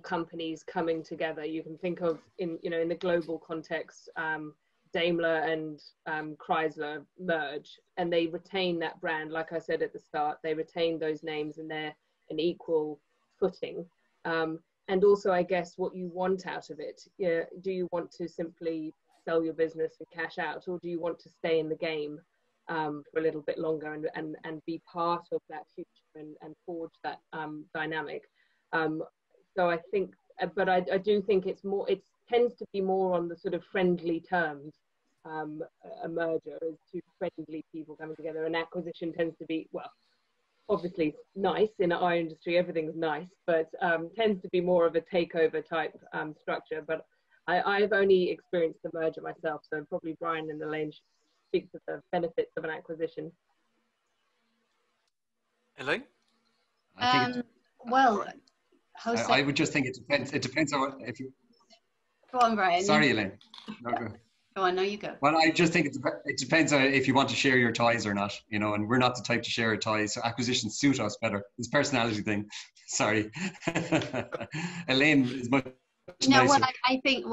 companies coming together. You can think of, in the global context, Daimler and Chrysler merge, and they retain that brand. Like I said at the start, they retain those names, and they're an equal footing. And also, I guess, what you want out of it. Yeah, do you want to simply sell your business and cash out, or do you want to stay in the game for a little bit longer and be part of that future and forge that dynamic? So I think, but I do think it tends to be more on the sort of friendly terms. A merger is two friendly people coming together. An acquisition tends to be, well, obviously nice. In our industry, everything's nice, but tends to be more of a takeover type structure. But I've only experienced the merger myself, so probably Brian and Elaine should speak to the benefits of an acquisition. Elaine? Well, Jose, I would just think it depends. It depends on what, if you... Go on, Brian. Sorry, Elaine. No, go. Go on, no, you go. Well, I just think it depends on if you want to share your toys or not, you know, and we're not the type to share our toys, so acquisitions suit us better. It's a personality thing. Sorry. Elaine is much nicer. Well, I think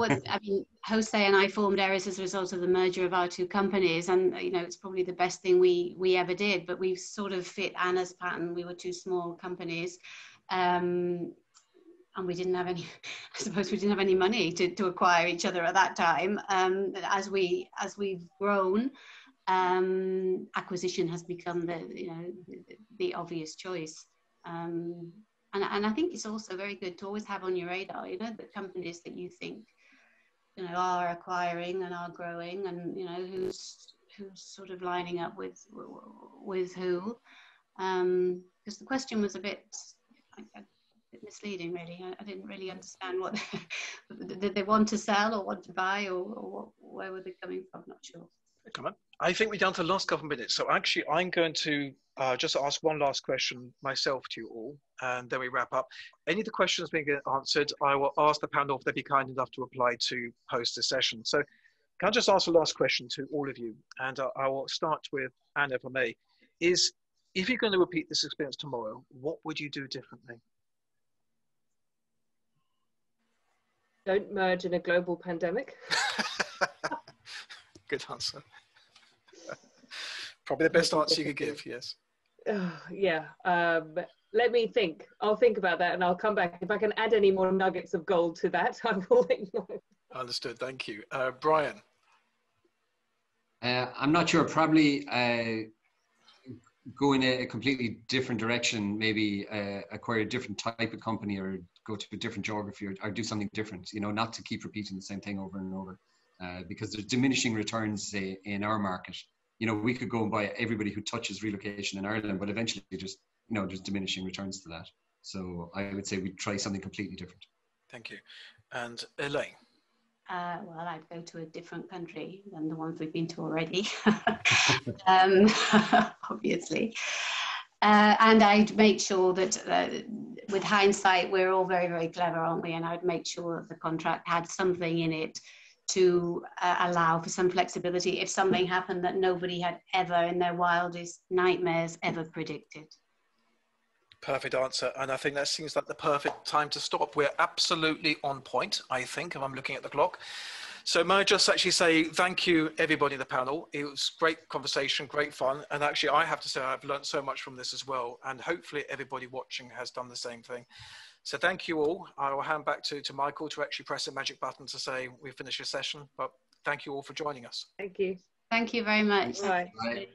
Jose and I formed Eris as a result of the merger of our two companies, and, you know, it's probably the best thing we ever did, but we sort of fit Anna's pattern. We were two small companies. And we didn't have any, I suppose we didn't have any money to acquire each other at that time. As we've grown, acquisition has become the obvious choice. And I think it's also very good to always have on your radar, you know, the companies that you think, you know, are acquiring and are growing, and, you know, who's sort of lining up with who. Because the question was a bit misleading, really. I didn't really understand what did they want to sell or want to buy, or where were they coming from? Not sure. Come on. I think we're down to the last couple of minutes. So actually, I'm going to just ask one last question myself to you all, and then we wrap up. Any of the questions being answered, I will ask the panel if they'd be kind enough to apply to post the session. So can I just ask the last question to all of you? And I will start with Anna, if I may. Is, if you're going to repeat this experience tomorrow, what would you do differently? Don't merge in a global pandemic. Good answer. Probably the best answer you could give, yes. Yeah, let me think. I'll think about that and I'll come back. If I can add any more nuggets of gold to that, I will let you know. Understood, thank you. Brian? I'm not sure, probably go in a completely different direction, maybe acquire a different type of company, or go to a different geography, or do something different, you know, not to keep repeating the same thing over and over, because there's diminishing returns in our market. You know, we could go and buy everybody who touches relocation in Ireland, but eventually just, you know, there's diminishing returns to that. So I would say we'd try something completely different. Thank you. And Elaine? well, I'd go to a different country than the ones we've been to already, obviously. And I'd make sure that with hindsight, we're all very, very clever, aren't we? And I'd make sure that the contract had something in it to allow for some flexibility if something happened that nobody had ever in their wildest nightmares ever predicted. Perfect answer. And I think that seems like the perfect time to stop. We're absolutely on point, I think, if I'm looking at the clock. So may I just actually say thank you, everybody in the panel. It was great conversation, great fun. And actually, I have to say I've learned so much from this as well. And hopefully everybody watching has done the same thing. So thank you all. I will hand back to Michael to actually press a magic button to say we finished your session. But thank you all for joining us. Thank you. Thank you very much. Bye. Bye.